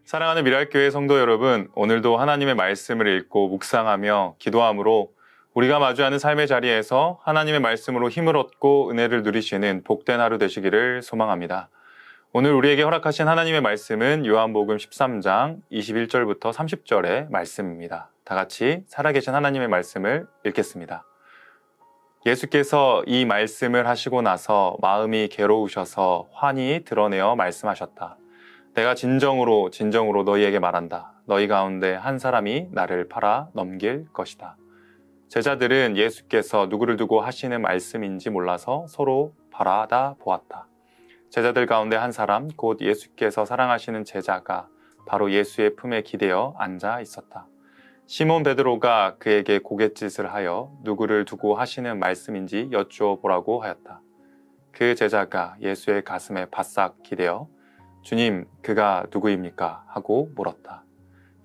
사랑하는 미랄교회 성도 여러분, 오늘도 하나님의 말씀을 읽고 묵상하며 기도함으로 우리가 마주하는 삶의 자리에서 하나님의 말씀으로 힘을 얻고 은혜를 누리시는 복된 하루 되시기를 소망합니다. 오늘 우리에게 허락하신 하나님의 말씀은 요한복음 13장 21절부터 30절의 말씀입니다. 다 같이 살아계신 하나님의 말씀을 읽겠습니다. 예수께서 이 말씀을 하시고 나서 마음이 괴로우셔서 환히 드러내어 말씀하셨다. 내가 진정으로 너희에게 말한다. 너희 가운데 한 사람이 나를 팔아 넘길 것이다. 제자들은 예수께서 누구를 두고 하시는 말씀인지 몰라서 서로 바라다 보았다. 제자들 가운데 한 사람, 곧 예수께서 사랑하시는 제자가 바로 예수의 품에 기대어 앉아 있었다. 시몬 베드로가 그에게 고갯짓을 하여 누구를 두고 하시는 말씀인지 여쭈어 보라고 하였다. 그 제자가 예수의 가슴에 바싹 기대어 주님, 그가 누구입니까? 하고 물었다.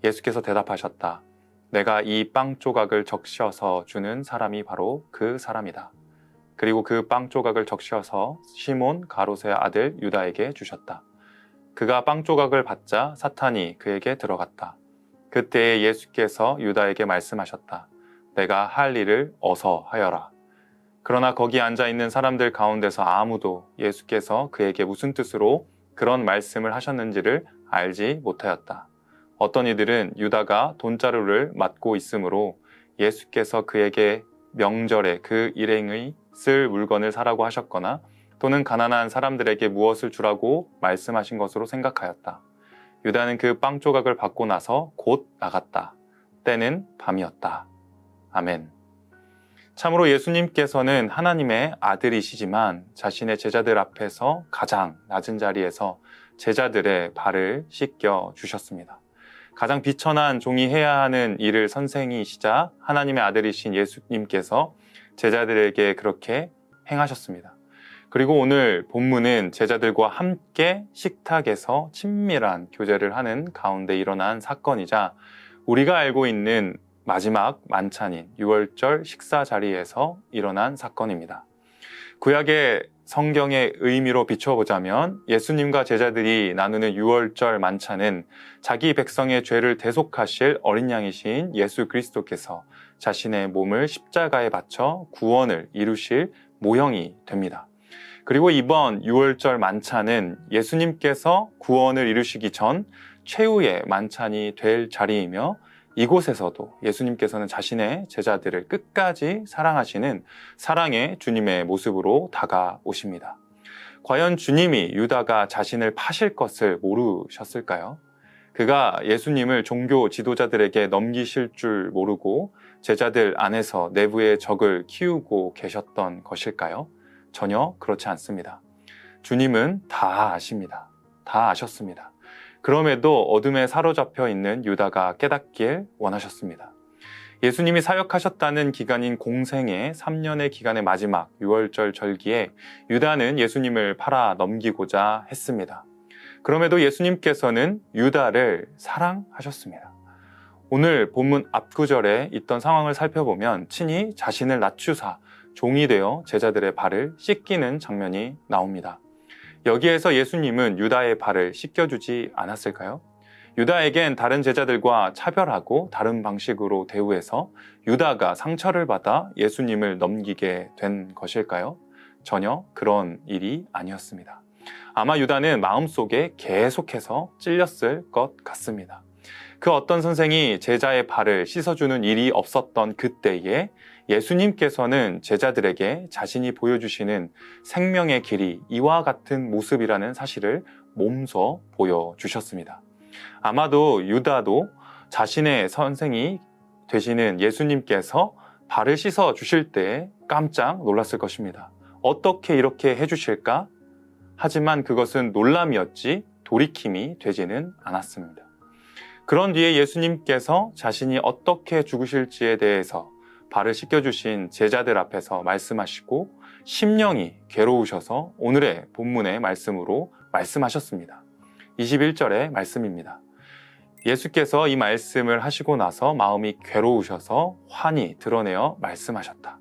예수께서 대답하셨다. 내가 이 빵 조각을 적셔서 주는 사람이 바로 그 사람이다. 그리고 그 빵 조각을 적셔서 시몬 가롯의 아들 유다에게 주셨다. 그가 빵 조각을 받자 사탄이 그에게 들어갔다. 그때에 예수께서 유다에게 말씀하셨다. 내가 할 일을 어서 하여라. 그러나 거기 앉아 있는 사람들 가운데서 아무도 예수께서 그에게 무슨 뜻으로 그런 말씀을 하셨는지를 알지 못하였다. 어떤 이들은 유다가 돈자루를 맡고 있으므로 예수께서 그에게 명절에 그 일행의 쓸 물건을 사라고 하셨거나 또는 가난한 사람들에게 무엇을 주라고 말씀하신 것으로 생각하였다. 유다는 그 빵 조각을 받고 나서 곧 나갔다. 때는 밤이었다. 아멘. 참으로 예수님께서는 하나님의 아들이시지만 자신의 제자들 앞에서 가장 낮은 자리에서 제자들의 발을 씻겨 주셨습니다. 가장 비천한 종이 해야 하는 일을 선생이시자 하나님의 아들이신 예수님께서 제자들에게 그렇게 행하셨습니다. 그리고 오늘 본문은 제자들과 함께 식탁에서 친밀한 교제를 하는 가운데 일어난 사건이자 우리가 알고 있는 마지막 만찬인 유월절 식사 자리에서 일어난 사건입니다. 구약의 성경의 의미로 비춰보자면 예수님과 제자들이 나누는 유월절 만찬은 자기 백성의 죄를 대속하실 어린 양이신 예수 그리스도께서 자신의 몸을 십자가에 바쳐 구원을 이루실 모형이 됩니다. 그리고 이번 유월절 만찬은 예수님께서 구원을 이루시기 전 최후의 만찬이 될 자리이며 이곳에서도 예수님께서는 자신의 제자들을 끝까지 사랑하시는 사랑의 주님의 모습으로 다가오십니다. 과연 주님이 유다가 자신을 파실 것을 모르셨을까요? 그가 예수님을 종교 지도자들에게 넘기실 줄 모르고 제자들 안에서 내부의 적을 키우고 계셨던 것일까요? 전혀 그렇지 않습니다. 주님은 다 아십니다. 다 아셨습니다. 그럼에도 어둠에 사로잡혀 있는 유다가 깨닫길 원하셨습니다. 예수님이 사역하셨다는 기간인 공생의 3년의 기간의 마지막 유월절 절기에 유다는 예수님을 팔아 넘기고자 했습니다. 그럼에도 예수님께서는 유다를 사랑하셨습니다. 오늘 본문 앞구절에 있던 상황을 살펴보면 친히 자신을 낮추사 종이 되어 제자들의 발을 씻기는 장면이 나옵니다. 여기에서 예수님은 유다의 발을 씻겨주지 않았을까요? 유다에겐 다른 제자들과 차별하고 다른 방식으로 대우해서 유다가 상처를 받아 예수님을 넘기게 된 것일까요? 전혀 그런 일이 아니었습니다. 아마 유다는 마음속에 계속해서 찔렸을 것 같습니다. 그 어떤 선생이 제자의 발을 씻어주는 일이 없었던 그때에 예수님께서는 제자들에게 자신이 보여주시는 생명의 길이 이와 같은 모습이라는 사실을 몸소 보여주셨습니다. 아마도 유다도 자신의 선생이 되시는 예수님께서 발을 씻어 주실 때 깜짝 놀랐을 것입니다. 어떻게 이렇게 해주실까? 하지만 그것은 놀람이었지 돌이킴이 되지는 않았습니다. 그런 뒤에 예수님께서 자신이 어떻게 죽으실지에 대해서 발을 씻겨주신 제자들 앞에서 말씀하시고 심령이 괴로우셔서 오늘의 본문의 말씀으로 말씀하셨습니다. 21절의 말씀입니다. 예수께서 이 말씀을 하시고 나서 마음이 괴로우셔서 환히 드러내어 말씀하셨다.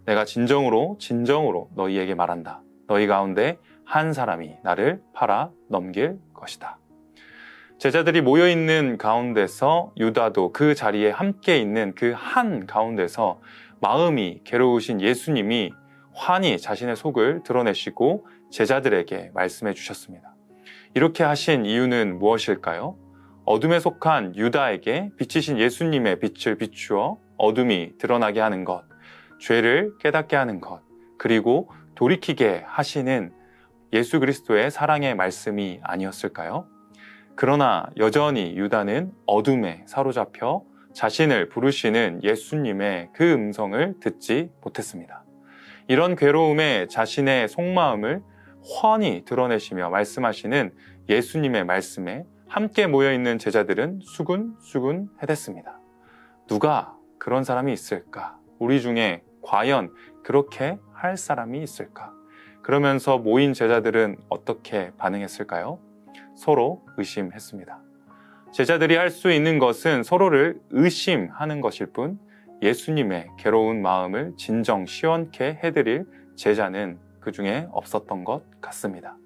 내가 진정으로 너희에게 말한다. 너희 가운데 한 사람이 나를 팔아 넘길 것이다. 제자들이 모여 있는 가운데서 유다도 그 자리에 함께 있는 그 한 가운데서 마음이 괴로우신 예수님이 환히 자신의 속을 드러내시고 제자들에게 말씀해 주셨습니다. 이렇게 하신 이유는 무엇일까요? 어둠에 속한 유다에게 비치신 예수님의 빛을 비추어 어둠이 드러나게 하는 것, 죄를 깨닫게 하는 것, 그리고 돌이키게 하시는 예수 그리스도의 사랑의 말씀이 아니었을까요? 그러나 여전히 유다는 어둠에 사로잡혀 자신을 부르시는 예수님의 그 음성을 듣지 못했습니다. 이런 괴로움에 자신의 속마음을 훤히 드러내시며 말씀하시는 예수님의 말씀에 함께 모여있는 제자들은 수군수군 해댔습니다. 누가 그런 사람이 있을까? 우리 중에 과연 그렇게 할 사람이 있을까? 그러면서 모인 제자들은 어떻게 반응했을까요? 서로 의심했습니다. 제자들이 할 수 있는 것은 서로를 의심하는 것일 뿐 예수님의 괴로운 마음을 진정 시원케 해드릴 제자는 그 중에 없었던 것 같습니다.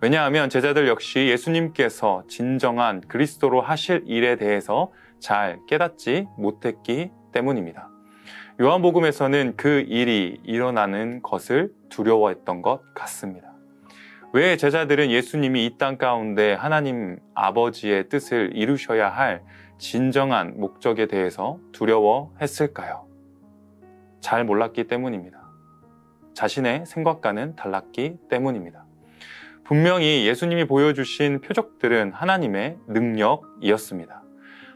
왜냐하면 제자들 역시 예수님께서 진정한 그리스도로 하실 일에 대해서 잘 깨닫지 못했기 때문입니다. 요한복음에서는 그 일이 일어나는 것을 두려워했던 것 같습니다. 왜 제자들은 예수님이 이 땅 가운데 하나님 아버지의 뜻을 이루셔야 할 진정한 목적에 대해서 두려워했을까요? 잘 몰랐기 때문입니다. 자신의 생각과는 달랐기 때문입니다. 분명히 예수님이 보여주신 표적들은 하나님의 능력이었습니다.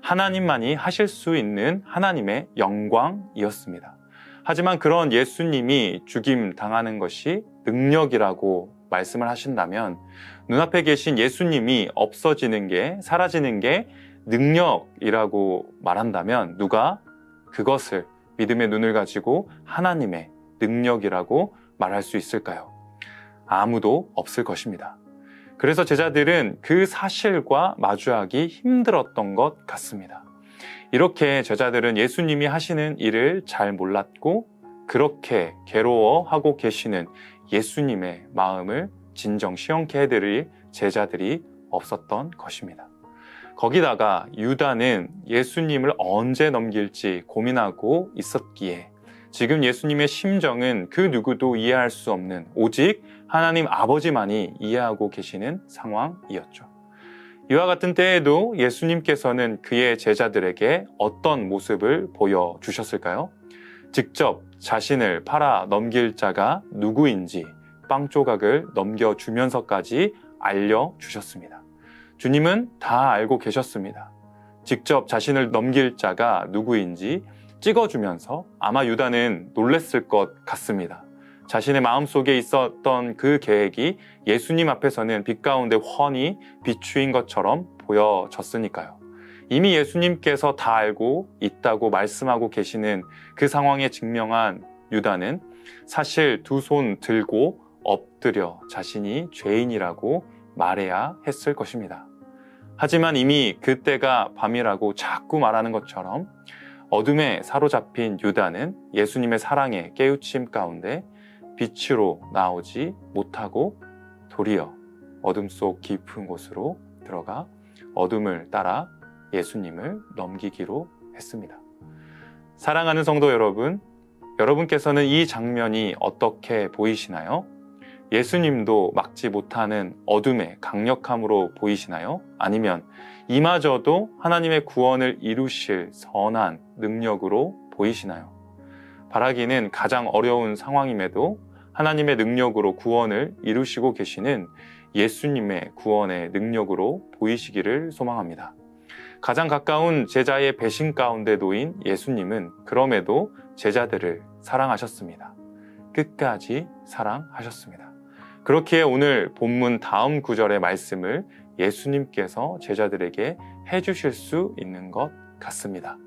하나님만이 하실 수 있는 하나님의 영광이었습니다. 하지만 그런 예수님이 죽임 당하는 것이 능력이라고 말씀을 하신다면 눈앞에 계신 예수님이 없어지는 게, 사라지는 게 능력이라고 말한다면 누가 그것을 믿음의 눈을 가지고 하나님의 능력이라고 말할 수 있을까요? 아무도 없을 것입니다. 그래서 제자들은 그 사실과 마주하기 힘들었던 것 같습니다. 이렇게 제자들은 예수님이 하시는 일을 잘 몰랐고 그렇게 괴로워하고 계시는 예수님의 마음을 진정 시원케 해드릴 제자들이 없었던 것입니다. 거기다가 유다는 예수님을 언제 넘길지 고민하고 있었기에 지금 예수님의 심정은 그 누구도 이해할 수 없는 오직 하나님 아버지만이 이해하고 계시는 상황이었죠. 이와 같은 때에도 예수님께서는 그의 제자들에게 어떤 모습을 보여주셨을까요? 직접 자신을 팔아 넘길 자가 누구인지 빵 조각을 넘겨주면서까지 알려주셨습니다. 주님은 다 알고 계셨습니다. 직접 자신을 넘길 자가 누구인지 찍어주면서 아마 유다는 놀랬을 것 같습니다. 자신의 마음속에 있었던 그 계획이 예수님 앞에서는 빛 가운데 훤히 비추인 것처럼 보여졌으니까요. 이미 예수님께서 다 알고 있다고 말씀하고 계시는 그 상황에 증명한 유다는 사실 두 손 들고 엎드려 자신이 죄인이라고 말해야 했을 것입니다. 하지만 이미 그때가 밤이라고 자꾸 말하는 것처럼 어둠에 사로잡힌 유다는 예수님의 사랑에 깨우침 가운데 빛으로 나오지 못하고 도리어 어둠 속 깊은 곳으로 들어가 어둠을 따라 예수님을 넘기기로 했습니다. 사랑하는 성도 여러분, 여러분께서는 이 장면이 어떻게 보이시나요? 예수님도 막지 못하는 어둠의 강력함으로 보이시나요? 아니면 이마저도 하나님의 구원을 이루실 선한 능력으로 보이시나요? 바라기는 가장 어려운 상황임에도 하나님의 능력으로 구원을 이루시고 계시는 예수님의 구원의 능력으로 보이시기를 소망합니다. 가장 가까운 제자의 배신 가운데 놓인 예수님은 그럼에도 제자들을 사랑하셨습니다. 끝까지 사랑하셨습니다. 그렇기에 오늘 본문 다음 구절의 말씀을 예수님께서 제자들에게 해주실 수 있는 것 같습니다.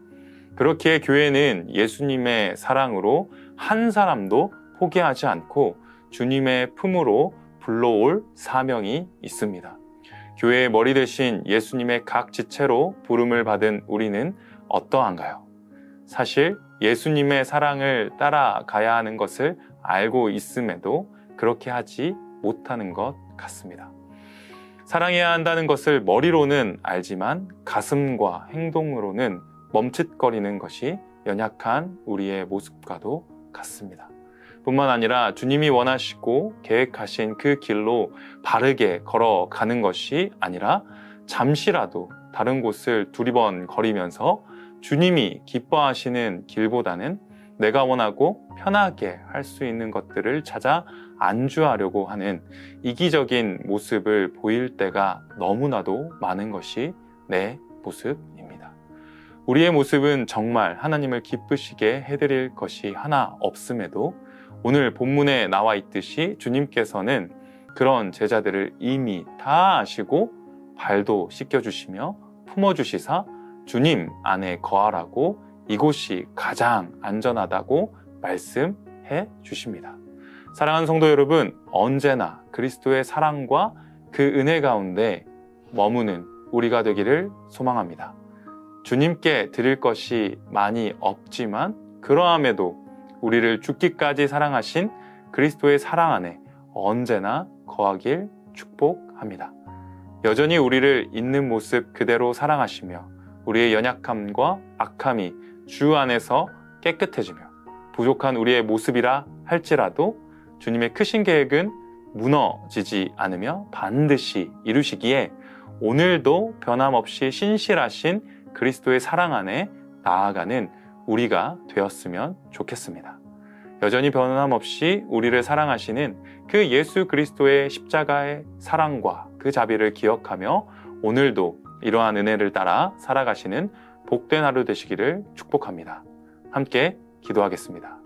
그렇기에 교회는 예수님의 사랑으로 한 사람도 포기하지 않고 주님의 품으로 불러올 사명이 있습니다. 교회의 머리 대신 예수님의 각 지체로 부름을 받은 우리는 어떠한가요? 사실 예수님의 사랑을 따라가야 하는 것을 알고 있음에도 그렇게 하지 못하는 것 같습니다. 사랑해야 한다는 것을 머리로는 알지만 가슴과 행동으로는 멈칫거리는 것이 연약한 우리의 모습과도 같습니다. 뿐만 아니라 주님이 원하시고 계획하신 그 길로 바르게 걸어가는 것이 아니라 잠시라도 다른 곳을 두리번거리면서 주님이 기뻐하시는 길보다는 내가 원하고 편하게 할 수 있는 것들을 찾아 안주하려고 하는 이기적인 모습을 보일 때가 너무나도 많은 것이 내 모습입니다. 우리의 모습은 정말 하나님을 기쁘시게 해드릴 것이 하나 없음에도 오늘 본문에 나와 있듯이 주님께서는 그런 제자들을 이미 다 아시고 발도 씻겨주시며 품어주시사 주님 안에 거하라고 이곳이 가장 안전하다고 말씀해 주십니다. 사랑하는 성도 여러분, 언제나 그리스도의 사랑과 그 은혜 가운데 머무는 우리가 되기를 소망합니다. 주님께 드릴 것이 많이 없지만 그러함에도 우리를 죽기까지 사랑하신 그리스도의 사랑 안에 언제나 거하길 축복합니다. 여전히 우리를 있는 모습 그대로 사랑하시며 우리의 연약함과 악함이 주 안에서 깨끗해지며 부족한 우리의 모습이라 할지라도 주님의 크신 계획은 무너지지 않으며 반드시 이루시기에 오늘도 변함없이 신실하신 그리스도의 사랑 안에 나아가는 우리가 되었으면 좋겠습니다. 여전히 변함없이 우리를 사랑하시는 그 예수 그리스도의 십자가의 사랑과 그 자비를 기억하며 오늘도 이러한 은혜를 따라 살아가시는 복된 하루 되시기를 축복합니다. 함께 기도하겠습니다.